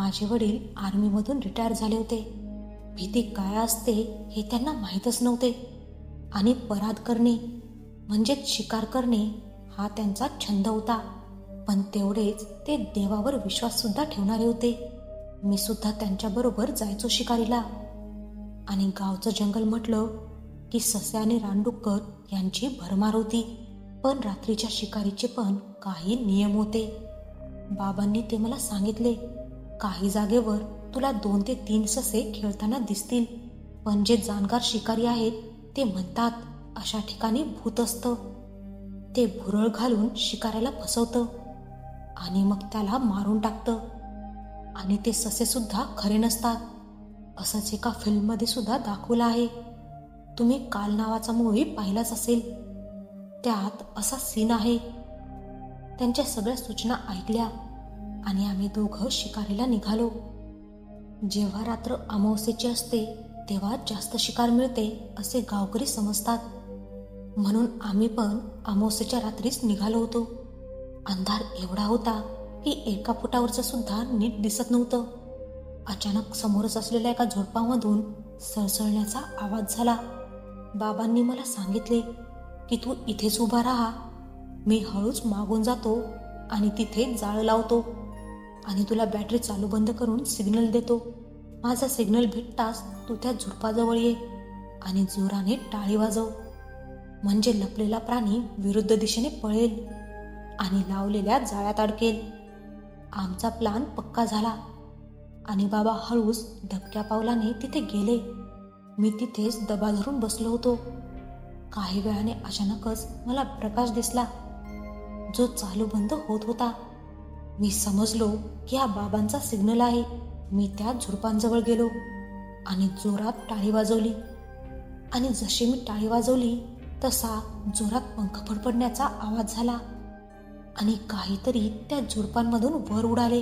माझे वडील आर्मीमधून रिटायर झाले होते. भीती काय असते हे त्यांना माहीतच नव्हते. आणि पराध करणे म्हणजेच शिकार करणे हा त्यांचा छंद होता. पण तेवढेच ते देवावर विश्वास सुद्धा ठेवणारे होते. मी सुद्धा त्यांच्याबरोबर जायचो शिकारीला. आणि गावचं जंगल म्हटलं की ससे आणि रानडुक्कर यांची भरमार होती. पण रात्रीच्या शिकारीचे पण काही नियम होते. बाबांनी ते मला सांगितले. काही जागेवर तुला 2 ते 3 ससे खेळताना दिसतील, पण जे जाणकार शिकारी आहेत ते म्हणतात अशा ठिकाणी भूत असतं. ते भुरळ घालून शिकाऱ्याला फसवतं आणि मग त्याला मारून टाकतं. आणि ते ससे सुद्धा खरे नसतात. असंच एका फिल्ममध्ये सुद्धा दाखवलं आहे. तुम्ही काल नावाचा मूव्ही पाहिलाच असेल. त्यात असा सीन आहे. त्यांच्या सगळ्या सूचना ऐकल्या आणि आम्ही दोघं शिकारीला निघालो. जेव्हा रात्र अमावस्येची असते तेव्हा जास्त शिकार मिळते असे गावकरी समजतात. म्हणून आम्ही पण अमावस्येच्या रात्रीच निघालो होतो. अंधार एवढा होता की एका फुटावरचं सुद्धा नीट दिसत नव्हतं. अचानक समोरच असलेल्या एका झुडपामधून सळसळण्याचा आवाज झाला. बाबांनी मला सांगितले की तू इथेच उभा राहा. मी हळूच मागून जातो आणि तिथे जाळ लावतो आणि तुला बॅटरी चालू बंद करून सिग्नल देतो. माझा सिग्नल भेटताच तू त्या झुडपाजवळ ये आणि जोराने टाळी वाजव. म्हणजे लपलेला प्राणी विरुद्ध दिशेने पळेल आणि लावलेल्या जाळ्यात अडकेल. आमचा प्लान पक्का झाला आणि बाबा हळूच धक्क्या पावलाने तिथे गेले. मी तिथेच दबा धरून बसलो होतो. काही वेळाने अचानकच मला प्रकाश दिसला, जो चालू बंद होत होता. मी समजलो की हा बाबांचा सिग्नल आहे. मी त्या झुडपांजवळ गेलो आणि जोरात टाळी वाजवली. आणि जशी मी टाळी वाजवली तसा जोरात पंख फडफडण्याचा आवाज झाला आणि काहीतरी त्या झुडपांमधून वर उडाले.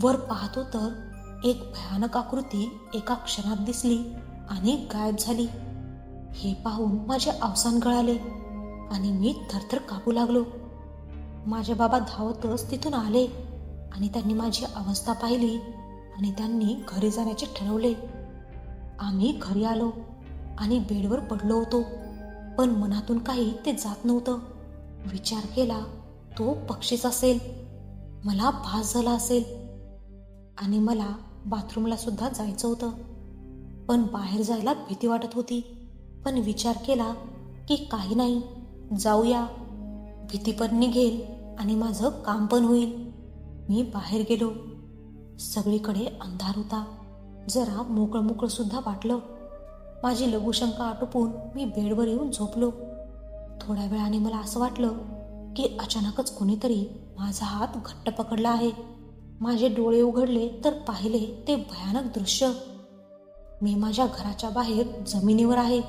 वर पाहतो तर एक भयानक आकृती एका क्षणात दिसली आणि गायब झाली. हे पाहून माझे अवसान गळाले आणि मी थरथर कापू लागलो. माझे बाबा धावतच तिथून आले आणि त्यांनी माझी अवस्था पाहिली आणि त्यांनी घरी जाण्याचे ठरवले. आम्ही घरी आलो आणि बेडवर पडलो होतो, पण मनातून काही ते जात नव्हतं. विचार केला तो पक्षीच असेल. मला भास झाला असेल आणि मला बाथरूमला सुद्धा जायचं होतं, पण बाहेर जायला भीती वाटत होती. पण विचार केला की काही नाही, जाऊया. भीती पण निघेल आणि माझं काम पण होईल. मी बाहेर गेलो. सगळीकडे अंधार होता. जरा मोकळं मोकळं सुद्धा वाटलं. माझी लघुशंका आटोपून मी बेडवर येऊन झोपलो. थोड्या वेळाने मला असं वाटलं की अचानकच कोणीतरी माझा हात घट्ट पकडला आहे. माझे डोळे उघडले तर पाहिले ते भयानक दृश्य. मी माझ्या घराच्या बाहेर जमिनीवर आहे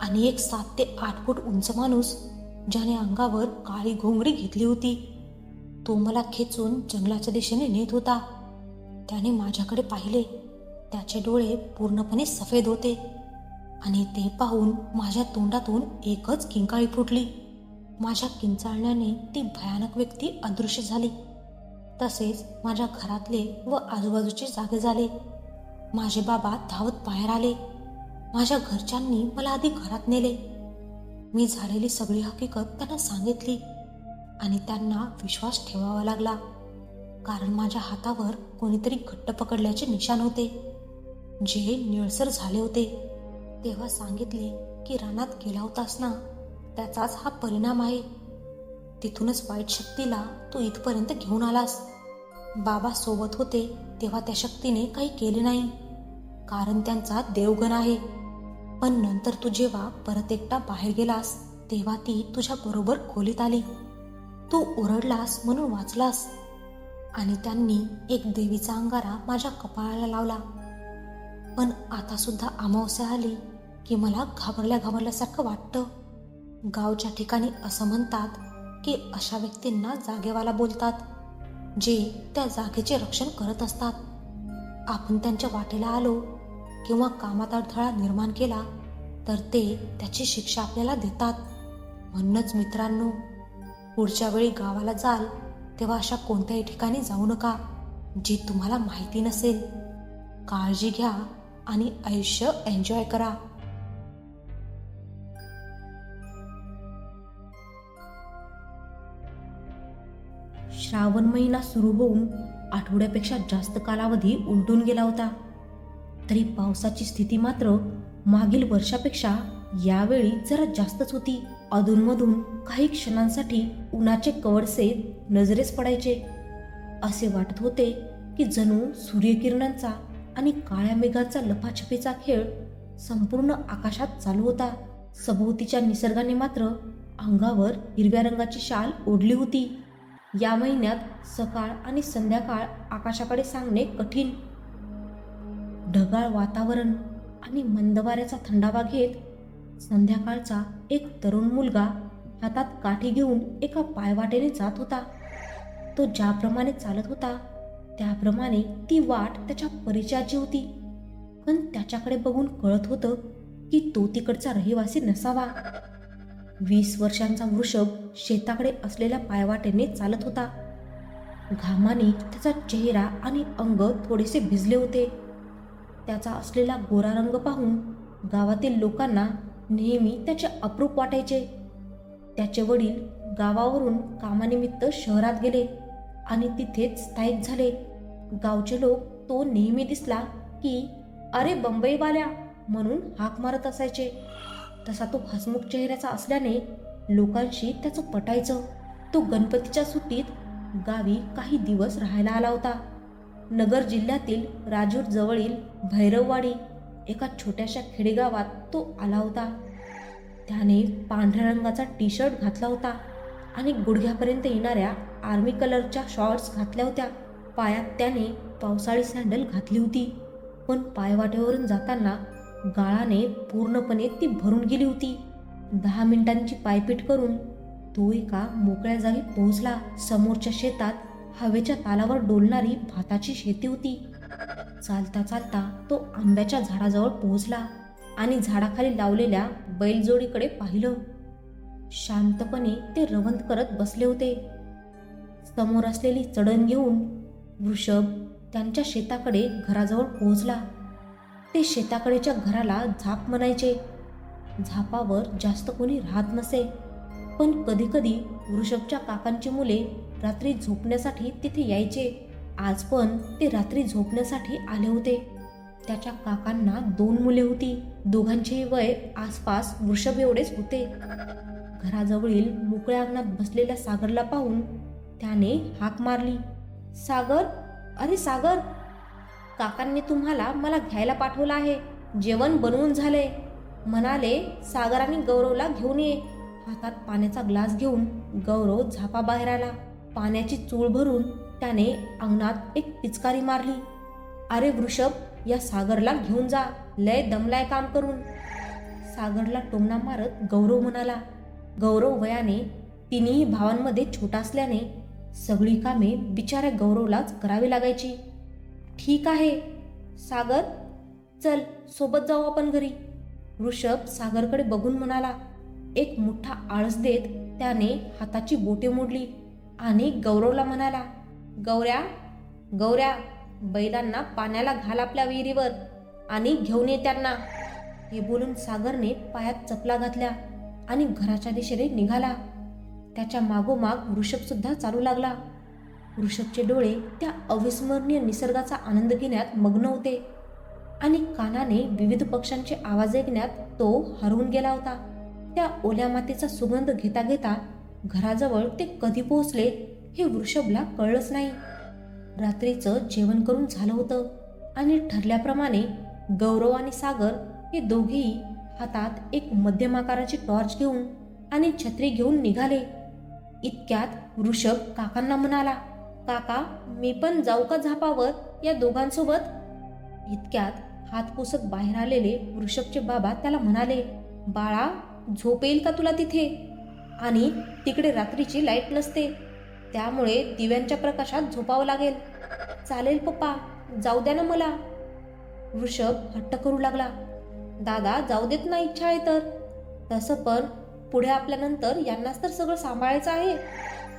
आणि एक 7 ते 8 फूट उंच माणूस, ज्याने अंगावर काळी घोंगडी घेतली होती, तो मला खेचून जंगलाच्या दिशेने नेत होता. त्याने माझ्याकडे पाहिले. त्याचे डोळे पूर्णपणे सफेद होते आणि ते पाहून माझ्या तोंडातून एकच किंकाळी फुटली. माझ्या किंचाळण्याने ती भयानक व्यक्ती अदृश्य झाली. तसेच माझ्या घरातले व आजूबाजूचे जागे झाले. माझे बाबा धावत बाहेर आले. माझ्या घरच्यांनी मला आधी घरात नेले. मी झालेली सगळी हकीकत त्यांना सांगितली आणि त्यांना विश्वास ठेवावा लागला, कारण माझ्या हातावर कोणीतरी घट्ट पकडल्याचे निशाण होते, जे निळसर झाले होते. तेव्हा सांगितले की रानात गेला होतास ना, त्याचाच हा परिणाम आहे. तिथूनच वाईट शक्तीला तू इथपर्यंत घेऊन आलास. बाबा सोबत होते तेव्हा त्या शक्तीने काही केले नाही, कारण त्यांचा देवगण आहे. पण नंतर तू जेव्हा परत एकटा बाहेर गेलास तेव्हा ती तुझ्या बरोबर खोलीत आली. तू ओरडलास म्हणून वाचलास आणि त्यांनी एक देवीचा अंगारा माझ्या कपाळाला लावला. पण आता सुद्धा अमावस्या आली की मला घाबरल्यासारखं वाटतं. गावच्या ठिकाणी असं म्हणतात की अशा व्यक्तींना जागेवाला बोलतात, जे त्या जागेचे रक्षण करत असतात. आपण त्यांच्या वाटेला आलो किंवा कामात अडथळा निर्माण केला तर ते त्याची शिक्षा आपल्याला देतात. म्हणूनच मित्रांनो, पुढच्या वेळी गावाला जाल तेव्हा अशा कोणत्याही ठिकाणी जाऊ नका जे तुम्हाला माहिती नसेल. काळजी घ्या आणि आयुष्य एन्जॉय करा. श्रावण महिना सुरू होऊन आठवड्यापेक्षा जास्त कालावधी उलटून गेला होता. तरी पावसाची स्थिती मात्र मागील वर्षापेक्षा यावेळी जरा जास्तच होती. अधूनमधून काही क्षणांसाठी उन्हाचे कवडसे नजरेस पडायचे. असे वाटत होते की जणू सूर्यकिरणांचा आणि काळ्या मेघांचा लपाछपीचा खेळ संपूर्ण आकाशात चालू होता. सभोवतीच्या निसर्गाने मात्र अंगावर हिरव्या रंगाची शाल ओढली होती. या महिन्यात सकाळ आणि संध्याकाळ आकाशाकडे सांगणे कठीण. ढगाळ वातावरण आणि मंद वाऱ्याचा थंडावा घेत संध्याकाळचा एक तरुण मुलगा हातात काठी घेऊन एका पायवाटेने जात होता. तो ज्याप्रमाणे चालत होता त्याप्रमाणे ती वाट त्याच्या परिचयाची होती. पण त्याच्याकडे बघून कळत होतं की तो तिकडचा रहिवासी नसावा. 20 वर्षांचा वृषभ शेताकडे असलेल्या पायवाटेने चालत होता. घामाने त्याचा चेहरा आणि अंग थोडेसे भिजले होते. त्याचा असलेला गोरा रंग पाहून गावातील लोकांना नेहमी त्याचे अप्रूप वाटायचे. त्याचे वडील गावावरून कामानिमित्त शहरात गेले आणि तिथेच स्थायिक झाले. गावचे लोक तो नेहमी दिसला की अरे बंबईवाल्या म्हणून हाक मारत असायचे. तसा तो हसमुख चेहऱ्याचा असल्याने लोकांशी त्याचं पटायचं. तो गणपतीच्या सुट्टीत गावी काही दिवस राहायला आला होता. नगर जिल्ह्यातील राजूर जवळील भैरववाडी एका छोट्याशा खेडेगावात तो आला होता. त्याने पांढऱ्या रंगाचा टी शर्ट घातला होता आणि गुडघ्यापर्यंत येणाऱ्या आर्मी कलरच्या शॉर्ट्स घातल्या होत्या. पायात त्याने पावसाळी सँडल घातली होती. पण पायवाटेवरून जाताना गाळाने पूर्णपणे ती भरून गेली होती. 10 मिनिटांची पायपीट करून तो एका मोकळ्या जागी पोहोचला. समोरच्या शेतात हवेच्या तालावर डोलणारी भाताची शेती होती. चालता चालता तो आंब्याच्या झाडाजवळ पोहोचला आणि झाडाखाली लावलेल्या बैलजोडीकडे पाहिलं. शांतपणे ते रवंथ करत बसले होते. समोर असलेली चढण घेऊन वृषभ त्यांच्या शेताकडे घराजवळ पोहोचला. ते शेताकडेच्या घराला झाप म्हणायचे. झापावर जास्त कोणी राहत नसे, पण कधीकधी वृषभच्या काकांची मुले रात्री झोपण्यासाठी तिथे यायचे. आज पण ते रात्री झोपण्यासाठी आले होते. त्याच्या काकांना 2 मुले होती. दोघांचेही वय आसपास वृषभ एवढेच होते. घराजवळील मोकळ्या अंगणात बसलेल्या सागरला पाहून त्याने हाक मारली, सागर, अरे सागर, काकांनी तुम्हाला मला घ्यायला पाठवलं आहे. जेवण बनवून झाले म्हणाले. सागर आणि गौरवला घेऊन ये. हातात पाण्याचा ग्लास घेऊन गौरव झापाबाहेर आला. पाण्याची चूळ भरून त्याने अंगणात एक पिचकारी मारली. अरे वृषभ, या सागरला घेऊन जा, लय दमलाय काम करून. सागरला टोमणा मारत गौरव म्हणाला. गौरव वयाने तिन्ही भावांमध्ये छोटा असल्याने सगळी कामे बिचाऱ्या गौरवलाच करावी लागायची. ठीक आहे सागर, चल सोबत जाऊ आपण घरी. वृषभ सागरकडे बघून म्हणाला. एक मोठा आळस देत त्याने हाताची बोटे मोडली आणि गौरवला म्हणाला, गौऱ्या, गौऱ्या, बैलांना पाण्याला घाल आपल्या विहिरीवर आणि घेऊन ये त्यांना. हे बोलून सागरने पायात चपला घातल्या आणि घराच्या दिशेने निघाला. त्याच्या मागोमाग वृषभ सुद्धा चालू लागला. वृषभचे डोळे त्या अविस्मरणीय निसर्गाचा आनंद घेण्यात मग्न होते आणि कानाने विविध पक्ष्यांचे आवाज ऐकण्यात तो हरवून गेला होता. त्या ओल्या मातीचा सुगंध घेता घेता घराजवळ ते कधी पोहोचले हे वृषभला कळलंच नाही. रात्रीचं जेवण करून झालं होतं आणि ठरल्याप्रमाणे गौरव आणि सागर हे दोघेही हातात एक मध्यम आकाराची टॉर्च घेऊन आणि छत्री घेऊन निघाले. इतक्यात वृषभ काकांना म्हणाला, काका, मी पण जाऊ का झापावर या दोघांसोबत? इतक्यात हात पुसत बाहेर आलेले वृषभचे बाबा त्याला म्हणाले, बाळा, झोप येईल का तुला तिथे? आणि तिकडे रात्रीची लाईट नसते, त्यामुळे दिव्यांच्या प्रकाशात झोपावं लागेल. चालेल पप्पा, जाऊ द्या ना मला. वृषभ हट्ट करू लागला. दादा जाऊ देत नाही इच्छा आहे तर. तसं पण पुढे आपल्यानंतर यांनाच तर सगळं सांभाळायचं आहे.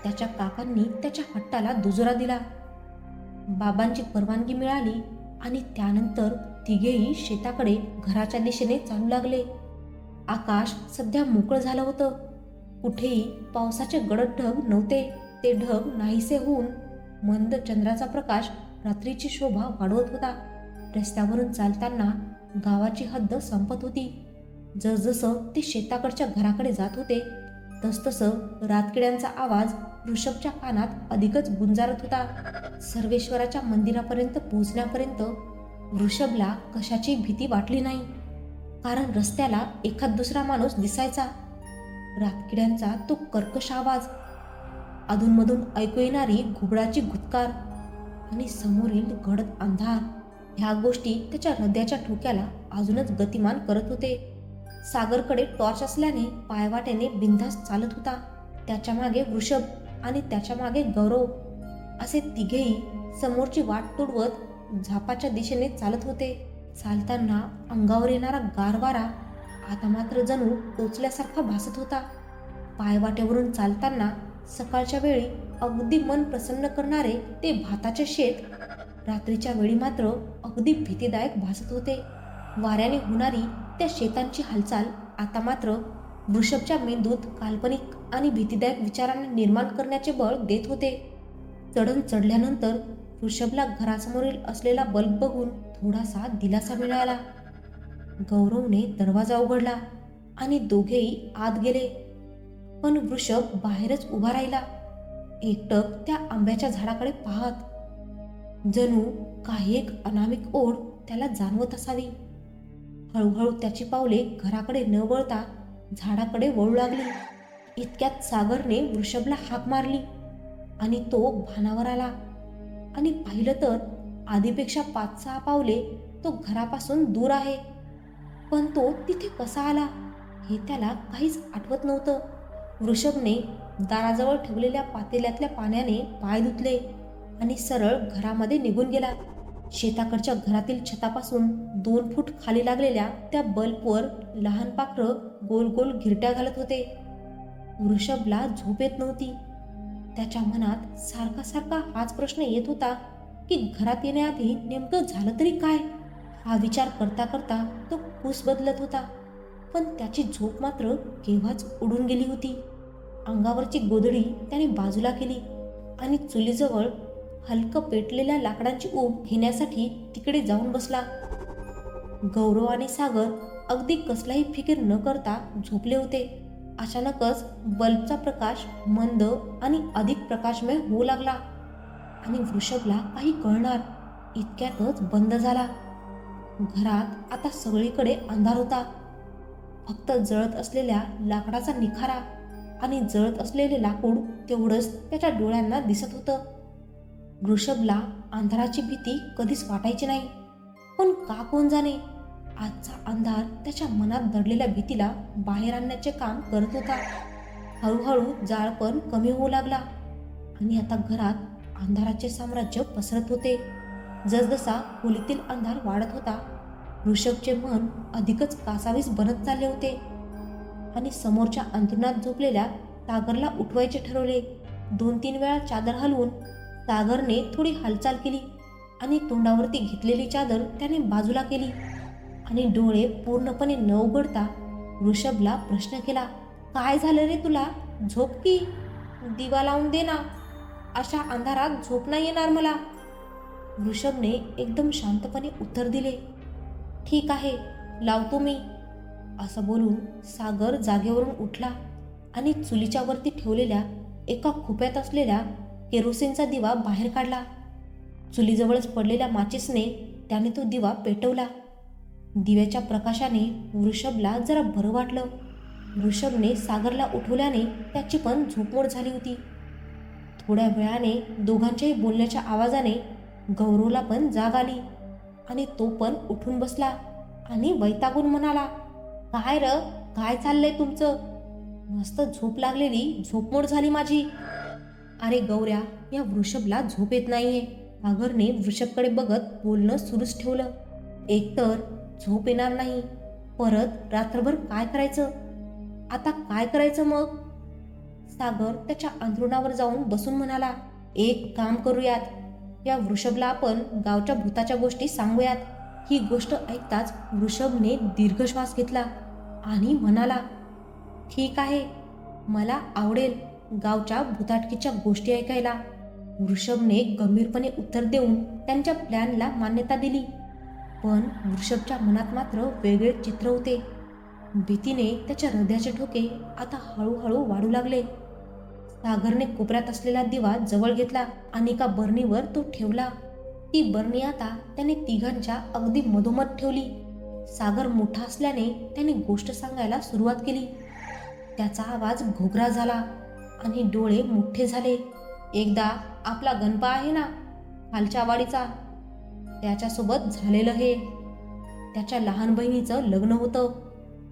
त्याच्या काकांनी त्याच्या हट्टाला दुजोरा दिला. बाबांची परवानगी मिळाली आणि त्यानंतर तिघेही शेताकडे घराच्या दिशेने चालू लागले. आकाश सध्या मोकळं झालं होतं. कुठेही पावसाचे गडद ढग नव्हते. ते ढग नाहीसे होऊन मंद चंद्राचा प्रकाश रात्रीची शोभा वाढवत होता. रस्त्यावरून चालताना गावाची हद्द संपत होती. जसजसं ते शेताकडच्या घराकडे जात होते तसतसं रातकिड्यांचा आवाज ऋषभच्या कानात अधिकच गुंजारत होता. सर्वेश्वराच्या मंदिरापर्यंत पोहोचण्यापर्यंत ऋषभला कशाची भीती वाटली नाही, कारण रस्त्याला एखाद दुसरा माणूस दिसायचा. रातकिड्यांचा तो कर्कश आवाज, अधूनमधून ऐकू येणारी घुबडाची घुटकार आणि समोरील गडद अंधार, ह्या गोष्टी त्याच्या हृदयाच्या ठोक्याला अजूनच गतिमान करत होते. सागरकडे टॉर्च असल्याने पायवाटेने बिनधास्त चालत होता. त्याच्या मागे वृषभ आणि त्याच्या मागे गौरव असे तिघेही समोरची वाट तुडवत झापाच्या दिशेने चालत होते. चालताना अंगावर येणारा गार वारा आता मात्र जणू टोचल्यासारखा भासत होता. पायवाटेवरून चालताना सकाळच्या वेळी अगदी मन प्रसन्न करणारे ते भाताचे शेत रात्रीच्या वेळी मात्र अगदी भीतीदायक भासत होते. वाऱ्याने होणारी त्या शेतांची हालचाल आता मात्र वृषभच्या मेंदूत काल्पनिक आणि भीतीदायक विचारांना निर्माण करण्याचे बळ देत होते. चढण चढल्यानंतर वृषभला घरासमोरील असलेला बल्ब बघून थोडासा दिलासा मिळाला. गौरवने दरवाजा उघडला आणि दोघेही आत गेले. पण वृषभ बाहेरच उभा राहिला, एकटक त्या आंब्याच्या झाडाकडे पाहत. जणू काही एक अनामिक ओढ त्याला जाणवत असावी. हळूहळू त्याची पावले घराकडे न वळता झाडाकडे वळू लागली. इतक्यात सागरने वृषभला हाक मारली आणि तो भानावर आला आणि पाहिलं तर आधीपेक्षा 5-6 पावले तो घरापासून दूर आहे. पण तो तिथे कसा आला हे त्याला काहीच आठवत नव्हतं. वृषभने दाराजवळ ठेवलेल्या पातेल्यातल्या पाण्याने पाय धुतले आणि सरळ घरामध्ये निघून गेला. शेताकडच्या घरातील छतापासून 2 फूट खाली लागलेल्या त्या बल्बवर लहान पाखरं गोल गोल घिरट्या घालत होते. वृषभला झोप येत नव्हती. त्याच्या मनात सारखा सारखा हाच प्रश्न येत होता की घरात येण्याआधी नेमकं झालं तरी काय. हा विचार करता करता तो कूस बदलत होता. पण त्याची झोप मात्र केव्हाच उडून गेली होती. अंगावरची गोधडी त्याने बाजूला केली आणि चुलीजवळ हलकं पेटलेल्या लाकडांची ऊब घेण्यासाठी तिकडे जाऊन बसला. गौरव आणि सागर अगदी कसलाही फिकीर न करता झोपले होते. अचानकच बल्बचा प्रकाश मंद आणि अधिक प्रकाशमय होऊ लागला आणि वृषभला काही कळणार इतक्यातच बंद झाला. घरात आता सगळीकडे अंधार होता. फक्त जळत असलेल्या लाकडाचा निखारा आणि जळत असलेले लाकूड तेवढंच त्याच्या डोळ्यांना दिसत होतं. वृषभला अंधाराची भीती कधीच वाटायची नाही, पण का कोण जाणे आजचा अंधार त्याच्या मनात दडलेल्या भीतीला बाहेर आणण्याचे काम करत होता. हळूहळू जाळपण कमी होऊ लागला आणि आता घरात अंधाराचे साम्राज्य पसरत होते. जसजसा खोलीतील अंधार वाढत होता ऋषभचे मन अधिकच कासावीस बनत चालले होते आणि समोरच्या अंथरुणात झोपलेल्या सागरला उठवायचे ठरवले. 2-3 वेळा चादर हलवून सागरने थोडी हालचाल केली आणि तोंडावरती घेतलेली चादर त्याने बाजूला केली आणि डोळे पूर्णपणे न उघडता ऋषभला प्रश्न केला, काय झालं रे तुला? झोप की, दिवा लावून दे ना, अशा अंधारात झोप नाही येणार मला. ऋषभने एकदम शांतपणे उत्तर दिले, ठीक आहे, लावतो मी. असं बोलून सागर जागेवरून उठला आणि चुलीच्या वरती ठेवलेल्या एका खोप्यात असलेल्या केरोसिनचा दिवा बाहेर काढला. चुलीजवळच पडलेल्या माचीसने त्याने तो दिवा पेटवला. दिव्याच्या प्रकाशाने वृषभला जरा बरं वाटलं. वृषभने सागरला उठवल्याने त्याची पण झोपमोड झाली होती. थोड्या वेळाने दोघांच्याही बोलण्याच्या आवाजाने गौरवला पण जाग आली आणि तो पण उठून बसला आणि वैतागून म्हणाला, काय र, काय चाललंय तुमचं? मस्त झोप लागलेली झोपमोड झाली माझी. अरे गौऱ्या, या वृषभला झोप येत नाहीये. सागरने वृषभकडे बघत बोलणं सुरूच ठेवलं. एकतर झोप येणार नाही, परत रात्रभर काय करायचं? आता काय करायचं मग? सागर त्याच्या अंथरुणावर जाऊन बसून म्हणाला, एक काम करूयात, या वृषभला आपण गावच्या भूताच्या गोष्टी सांगूयात. ही गोष्ट ऐकताच वृषभने दीर्घ श्वास घेतला आणि म्हणाला, ठीक आहे, मला आवडेल गावच्या भूताटकीच्या गोष्टी ऐकायला. वृषभने गंभीरपणे उत्तर देऊन त्यांच्या प्लॅनला मान्यता दिली. पण वृषभच्या मनात मात्र वेगळे चित्र होते. भीतीने त्याच्या हृदयाचे ठोके आता हळूहळू वाढू लागले. सागरने कोपऱ्यात असलेला दिवा जवळ घेतला आणि एका बरणीवर तो ठेवला. ती बरणी आता त्याने तिघांच्या अगदी मधोमध ठेवली. सागर मोठा असल्याने त्याने गोष्ट सांगायला सुरुवात केली. त्याचा आवाज घोगरा झाला आणि डोळे मोठे झाले. एकदा आपला गणपा आहे ना, खालच्या वाडीचा, त्याच्यासोबत झालेलं हे. त्याच्या लहान बहिणीचं लग्न होतं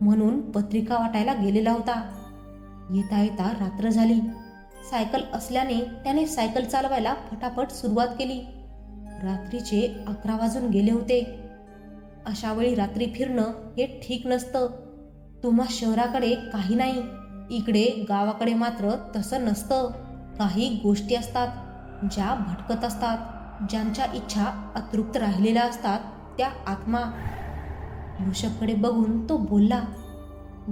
म्हणून पत्रिका वाटायला गेलेला होता. येता येता रात्र झाली. सायकल असल्याने त्याने सायकल चालवायला फटाफट सुरुवात केली. रात्रीचे 11 वाजून गेले होते. अशा वेळी रात्री फिरणं हे ठीक नसतं. तुम्हा शहराकडे काही नाही, इकडे गावाकडे मात्र तसं नसतं. काही गोष्टी असतात ज्या भटकत असतात, ज्यांच्या इच्छा अतृप्त राहिलेल्या असतात, त्या आत्मा. वृषभकडे बघून तो बोलला.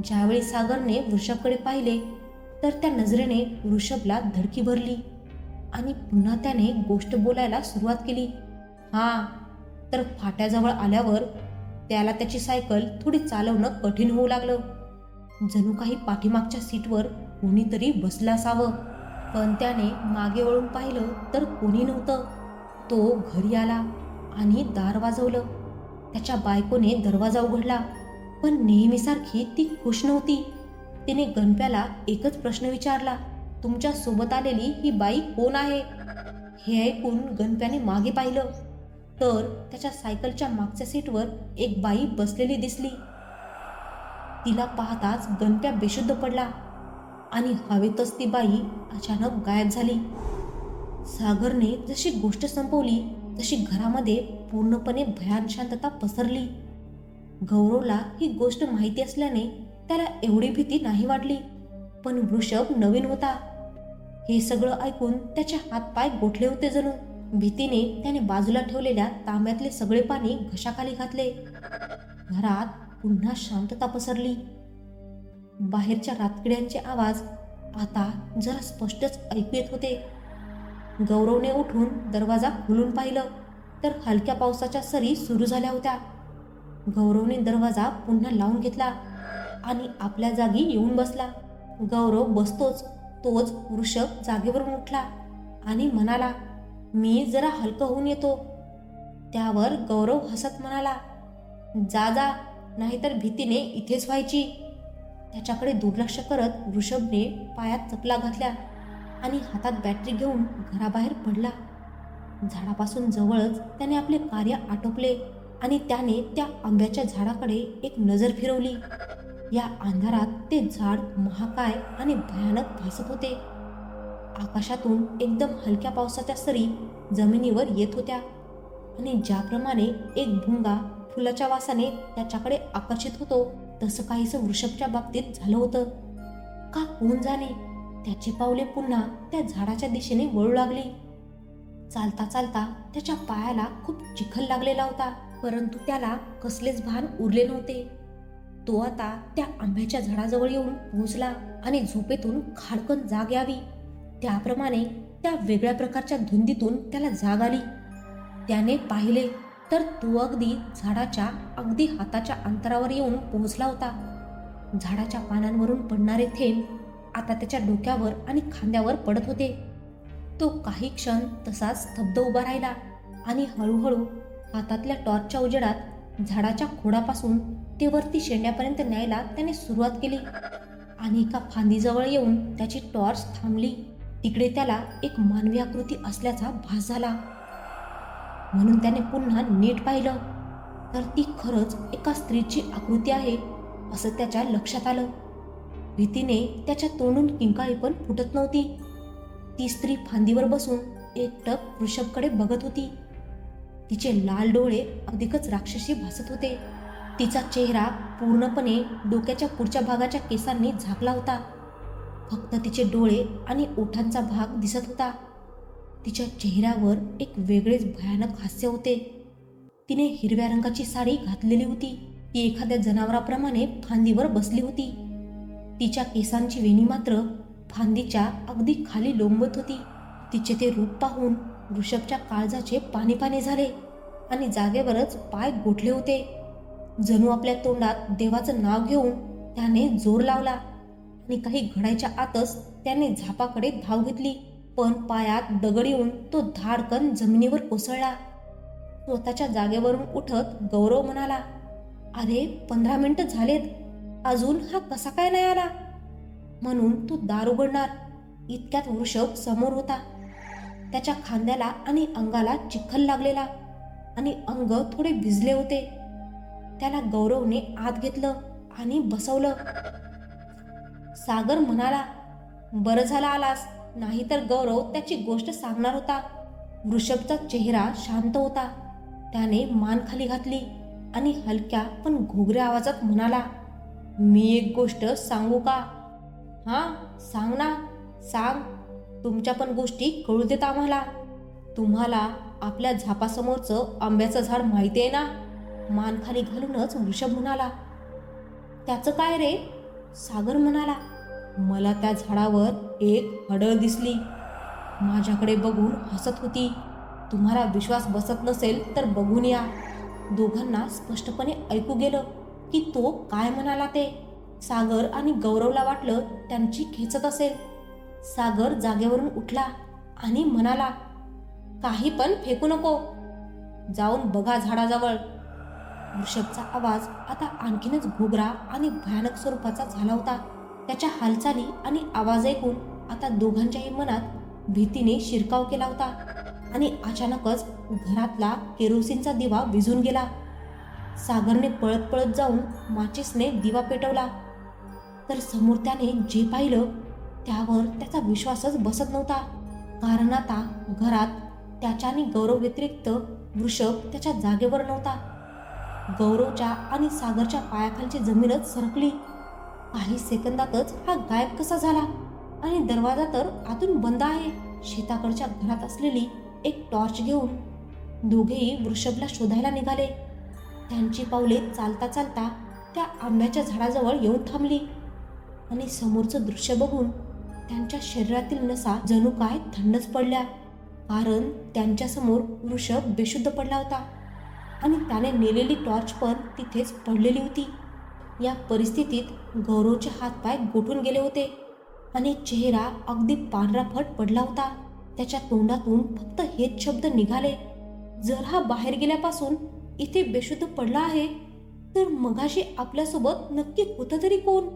ज्यावेळी सागरने वृषभकडे पाहिले तर त्या नजरेने वृषभला धडकी भरली आणि पुन्हा त्याने गोष्ट बोलायला सुरुवात केली. हां, तर फाट्याजवळ आल्यावर त्याला त्याची सायकल थोडी चालवणं कठीण होऊ लागलं. जणू काही पाठीमागच्या सीटवर कोणीतरी बसलं असावं. पण त्याने मागे वळून पाहिलं तर कोणी नव्हतं. तो घरी आला आणि दार वाजवलं. त्याच्या बायकोने दरवाजा उघडला, पण नेहमीसारखी ती खुश नव्हती. तिने गणप्याला एकच प्रश्न विचारला, तुमच्या सोबत आलेली ही बाई कोण आहे? हे ऐकून गणप्याने मागे पाहिलं तर त्याच्या सायकलच्या मागच्या सीटवर एक बाई बसलेली दिसली. तिला पाहताच गणप्या बेशुद्ध पडला आणि हवेतच ती बाई अचानक गायब झाली. सागरने जशी गोष्ट संपवली तशी घरामध्ये पूर्णपणे भयान शांतता पसरली. गौरवला ही गोष्ट माहिती असल्याने त्याला एवढी भीती नाही वाटली, पण वृषभ नवीन होता. हे सगळं ऐकून त्याचे हातपाय गोठले होते जणू. भीतीने त्याने बाजूला ठेवलेल्या तांब्यातले सगळे पाणी घशाखाली घातले. घरात पुन्हा शांतता पसरली. बाहेरच्या रातकिड्यांचे आवाज आता जरा स्पष्टच ऐकू येत होते. गौरवने उठून दरवाजा खोलून पाहिलं तर हलक्या पावसाच्या सरी सुरू झाल्या होत्या. गौरवने दरवाजा पुन्हा लावून घेतला आणि आपल्या जागी येऊन बसला. गौरव बसतोच तोच वृषभ जागेवरून उठला आणि म्हणाला, मी जरा हलकं होऊन येतो. त्यावर गौरव हसत म्हणाला, जा जा, नाहीतर भीतीने इथेच व्हायची. त्याच्याकडे दुर्लक्ष करत वृषभने पायात चपला घातल्या आणि हातात बॅटरी घेऊन घराबाहेर पडला. झाडापासून जवळच त्याने आपले कार्य आटोपले आणि त्याने त्या आंब्याच्या झाडाकडे एक नजर फिरवली. या अंधारात ते झाड महाकाय आणि भयानक भासत होते. आकाशातून एकदम हलक्या पावसाच्या सरी जमिनीवर येत होत्या आणि ज्याप्रमाणे एक भुंगा फुलाच्या वासाने त्याच्याकडे आकर्षित होतो तसं काहीसं वृषभच्या बाबतीत झालं होतं. का कोण जाणे, त्याची पावले पुन्हा त्या झाडाच्या दिशेने वळू लागली. चालता चालता त्याच्या पायाला खूप चिखल लागलेला होता, परंतु त्याला कसलेच भान उरले नव्हते. तो आता त्या आंब्याच्या झाडाजवळ येऊन पोहोचला आणि झोपेतून खाडकन जाग यावी त्याप्रमाणे त्या वेगळ्या प्रकारच्या धुंदीतून त्याला जाग आली. त्याने पाहिले तर तो अगदी झाडाच्या अगदी हाताच्या अंतरावर येऊन पोहोचला होता. झाडाच्या पानांवरून पडणारे थेंब आता त्याच्या डोक्यावर आणि खांद्यावर पडत होते. तो काही क्षण तसाच स्तब्ध उभा राहिला आणि हळूहळू हातातल्या टॉर्चच्या उजेडात झाडाच्या खोडापासून ते वरती शेंड्यापर्यंत न्यायला त्याने सुरुवात केली आणि एका फांदीजवळ येऊन त्याची टॉर्च थांबली. तिकडे त्याला एक मानवी आकृती असल्याचा भास झाला. म्हणून त्याने पुन्हा नीट पाहिलं तर ती खरंच एका स्त्रीची आकृती आहे असं त्याच्या लक्षात आलं. भीतीने त्याच्या तोंडून किंकाळी पण फुटत नव्हती. ती स्त्री फांदीवर बसून एकटक वृषभकडे बघत होती. तिचे लाल डोळे अधिकच राक्षसी भासत होते. तिचा चेहरा पूर्णपणे डोक्याच्या पुढच्या भागाच्या केसांनी झाकला होता. फक्त तिचे डोळे आणि ओठांचा भाग दिसत होता. तिच्या चेहऱ्यावर एक वेगळेच भयानक हास्य होते. तिने हिरव्या रंगाची साडी घातलेली होती. ती एखाद्या जनावराप्रमाणे फांदीवर बसली होती. तिच्या केसांची वेणी मात्र फांदीच्या अगदी खाली लोंबत होती. तिचे ते रूप पाहून वृषभच्या काळजाचे पाणी पाणी झाले आणि जागेवरच पाय गोठले होते. जणू आपल्या तोंडात देवाचं नाव घेऊन त्याने जोर लावला आणि काही घडायच्या आतच त्याने झापाकडे धाव घेतली. पण पायात दगड येऊन तो धाडकन जमिनीवर कोसळला. स्वतःच्या जागेवरून उठत गौरव म्हणाला, अरे 15 मिनिटं झालेत, अजून हा कसा काय नाही आला? म्हणून तो दार उघडणार इतक्यात वृषभ समोर होता. त्याच्या खांद्याला आणि अंगाला चिखल लागलेला आणि अंग थोडे भिजले होते. त्याला गौरवने आत घेतलं आणि बसवलं. सागर म्हणाला, बरं झालं आलास, नाहीतर गौरव त्याची गोष्ट सांगणार होता. वृषभचा चेहरा शांत होता. त्याने मान खाली घातली आणि हलक्या पण घोगऱ्या आवाजात म्हणाला, मी एक गोष्ट सांगू का? हां, सांग ना, सांग. तुमच्या पण गोष्टी कळू देत आम्हाला. तुम्हाला आपल्या झापासमोरचं आंब्याचं झाड माहिती आहे ना? मान खाली घालूनच वृषभ म्हणाला. त्याचं काय रे? सागर म्हणाला, मला त्या झाडावर एक हडळ दिसली. माझ्याकडे बघून हसत होती. तुम्हाला विश्वास बसत नसेल तर बघून या. दोघांना स्पष्टपणे ऐकू गेलं की तो काय म्हणाला ते. सागर आणि गौरवला वाटलं त्यांची खेचत असेल. सागर जागेवरून उठला आणि म्हणाला, काही पण फेकू नको, जाऊन बघा झाडाजवळ. वृषभचा आवाज आता आणखीनच घोगरा आणि भयानक स्वरूपाचा झाला होता. त्याच्या हालचाली आणि आवाज ऐकून आता दोघांच्याही मनात भीतीने शिरकाव केला होता. आणि अचानकच घरातला केरोसिनचा दिवा विझून गेला. सागरने पळत पळत जाऊन माचिसने दिवा पेटवला. तर समोर त्याने जे पाहिलं त्यावर त्याचा विश्वासच बसत नव्हता. कारण आता घरात त्याच्या आणि गौरव व्यतिरिक्त वृषभ त्याच्या जागेवर नव्हता. गौरवच्या आणि सागरच्या पायाखालची जमीनच सरकली. काही सेकंदातच हा गायब कसा झाला? आणि दरवाजा तर आतून बंद आहे. शेताकडच्या घरात असलेली एक टॉर्च घेऊन दोघेही वृषभला शोधायला निघाले. त्यांची पावले चालता चालता त्या आंब्याच्या झाडाजवळ येऊन थांबली आणि समोरचं दृश्य बघून त्यांच्या शरीरातील नसा जणू काय थंडच पडल्या. कारण त्यांच्यासमोर वृषभ बेशुद्ध पडला होता आणि त्याने नेलेली टॉर्च पण तिथेच पडलेली होती. या परिस्थितीत गौरवचे हातपाय गोठून गेले होते आणि चेहरा अगदी पांढराफट पडला होता. त्याच्या तोंडातून फक्त हेच शब्द निघाले, जर हा बाहेर गेल्यापासून इथे बेशुद्ध पडला आहे तर मगाशी आपल्यासोबत नक्की होतं तरी कोण?